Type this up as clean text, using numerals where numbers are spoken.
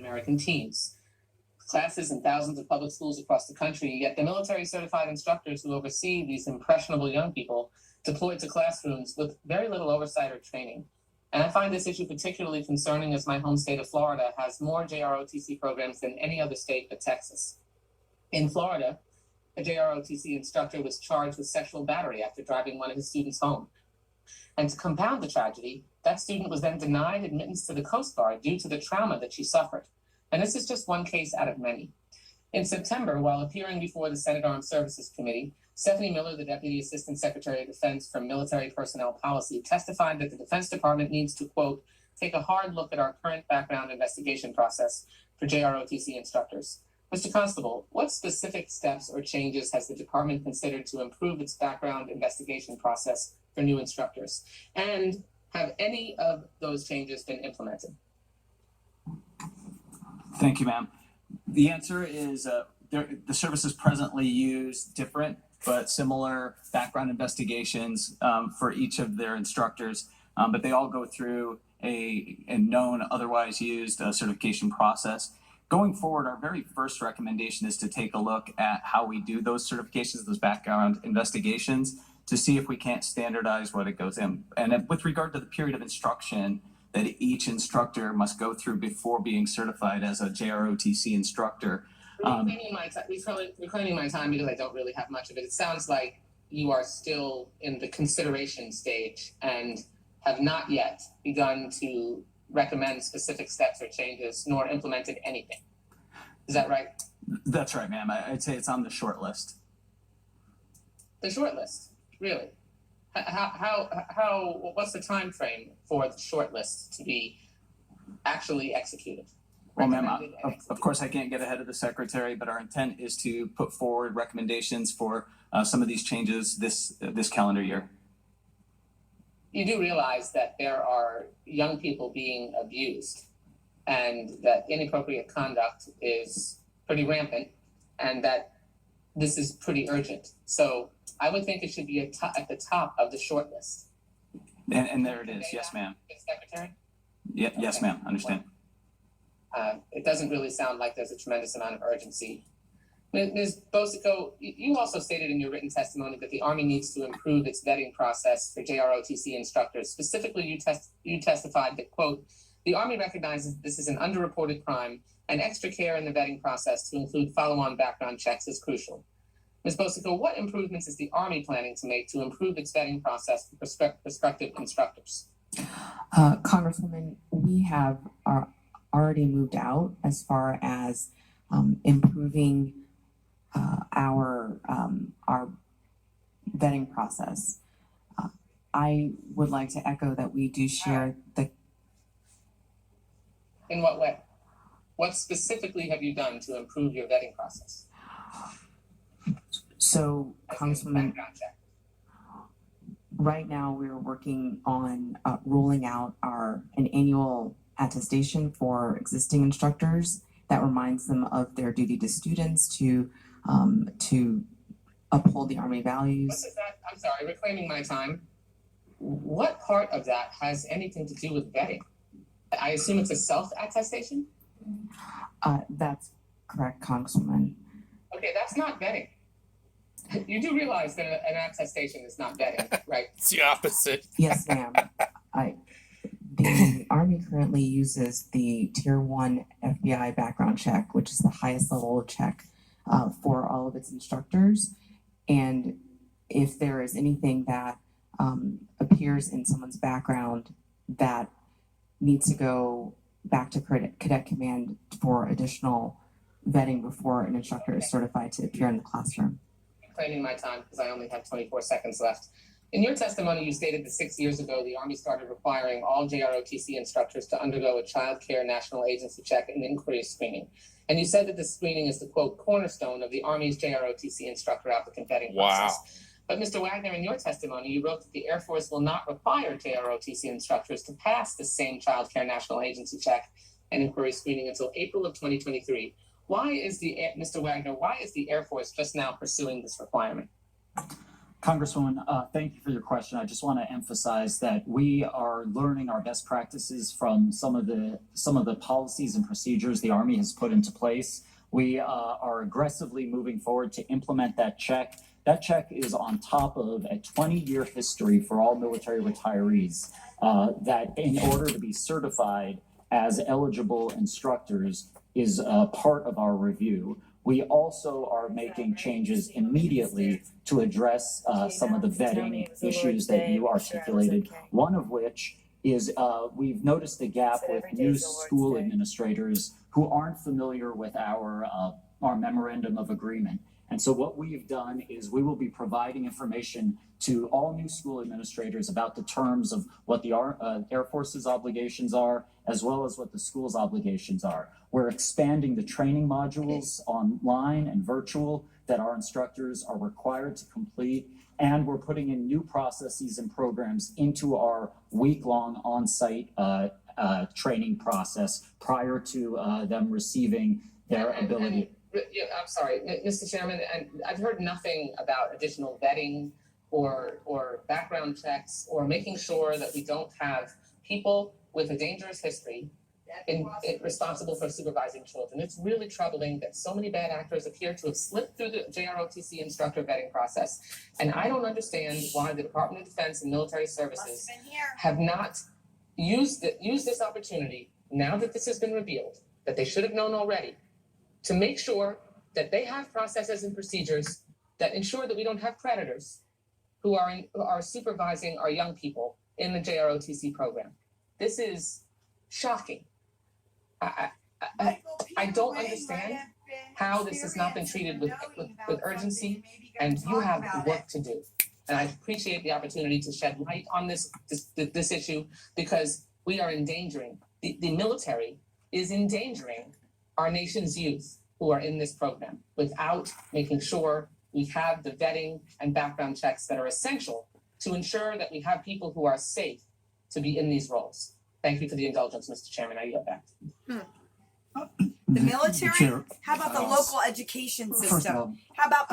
American teams. Classes in thousands of public schools across the country, yet the military certified instructors who oversee these impressionable young people deployed to classrooms with very little oversight or training. And I find this issue particularly concerning as my home state of Florida has more JROTC programs than any other state but Texas. In Florida, a JROTC instructor was charged with sexual battery after driving one of his students home. And to compound the tragedy, that student was then denied admittance to the Coast Guard due to the trauma that she suffered. And this is just one case out of many. In September, while appearing before the Senate Armed Services Committee, Stephanie Miller, the Deputy Assistant Secretary of Defense for Military Personnel Policy, testified that the Defense Department needs to, quote, take a hard look at our current background investigation process for JROTC instructors. Mr. Constable, what specific steps or changes has the department considered to improve its background investigation process for new instructors? And have any of those changes been implemented? Thank you, ma'am. The answer is the services presently use different but similar background investigations for each of their instructors, but they all go through a known otherwise used certification process. Going forward, our very first recommendation is to take a look at how we do those certifications, those background investigations, to see if we can't standardize what it goes in. And with regard to the period of instruction that each instructor must go through before being certified as a JROTC instructor. Reclaiming my time because I don't really have much of it. It sounds like you are still in the consideration stage and have not yet begun to recommend specific steps or changes, nor implemented anything. Is that right? That's right, ma'am. I'd say it's on the short list. The short list, really? How what's the time frame for the short list to be actually executed? Well, ma'am, of course I can't get ahead of the secretary, but our intent is to put forward recommendations for some of these changes this calendar year. You do realize that there are young people being abused and that inappropriate conduct is pretty rampant and that this is pretty urgent. So I would think it should be at the top of the short list. And there it is. Yes, ma'am. Secretary? Yeah, okay. Yes, ma'am. Understand. It doesn't really sound like there's a tremendous amount of urgency. Ms. Bosico, you also stated in your written testimony that the Army needs to improve its vetting process for JROTC instructors. Specifically, you testified that, quote, the Army recognizes this is an underreported crime and extra care in the vetting process to include follow-on background checks is crucial. Ms. Bosico, what improvements is the Army planning to make to improve its vetting process for prospective instructors? Congresswoman, we have already moved out as far as improving our vetting process. I would like to echo that we do share the. In what way? What specifically have you done to improve your vetting process? So, Congresswoman, right now we're working on rolling out an annual attestation for existing instructors that reminds them of their duty to students to uphold the Army values. What is that? I'm sorry, reclaiming my time. What part of that has anything to do with vetting? I assume it's a self-attestation? That's correct, Congresswoman. Okay, that's not vetting. You do realize that an attestation is not vetting, right? It's the opposite. Yes, ma'am. The Army currently uses the Tier 1 FBI background check, which is the highest level of check for all of its instructors. And if there is anything that appears in someone's background that needs to go back to Cadet Command for additional vetting before an instructor is certified to appear in the classroom. Claiming my time because I only have 24 seconds left. In your testimony, you stated that 6 years ago, the Army started requiring all JROTC instructors to undergo a Child Care National Agency check and inquiry screening. And you said that this screening is the, quote, cornerstone of the Army's JROTC instructor applicant vetting process. But Mr. Wagner, in your testimony, you wrote that the Air Force will not require JROTC instructors to pass the same Child Care National Agency check and inquiry screening until April of 2023. Mr. Wagner, why is the Air Force just now pursuing this requirement? Congresswoman, thank you for your question. I just want to emphasize that we are learning our best practices from some of the policies and procedures the Army has put into place. We are aggressively moving forward to implement that check. That check is on top of a 20-year history for all military retirees that in order to be certified as eligible instructors is part of our review. We also are making changes immediately to address some of the vetting issues that you articulated. One of which is we've noticed a gap with new school administrators who aren't familiar with our memorandum of agreement. And so what we've done is we will be providing information to all new school administrators about the terms of what the Air Force's obligations are, as well as what the school's obligations are. We're expanding the training modules online and virtual that our instructors are required to complete. And we're putting in new processes and programs into our week-long on-site training process prior to them receiving their ability. I'm sorry, Mr. Chairman, and I've heard nothing about additional vetting or background checks or making sure that we don't have people with a dangerous history responsible for supervising children. It's really troubling that so many bad actors appear to have slipped through the JROTC instructor vetting process. And I don't understand why the Department of Defense and Military Services have not used this opportunity, now that this has been revealed, that they should have known already, to make sure that they have processes and procedures that ensure that we don't have predators who are supervising our young people in the JROTC program. This is shocking. I don't understand how this has not been treated with urgency, and you have work to do. And I appreciate the opportunity to shed light on this issue, because we are endangering, the military is endangering our nation's youth who are in this program without making sure we have the vetting and background checks that are essential to ensure that we have people who are safe to be in these roles. Thank you for the indulgence, Mr. Chairman. I yield back. The military? How about the local education system? How about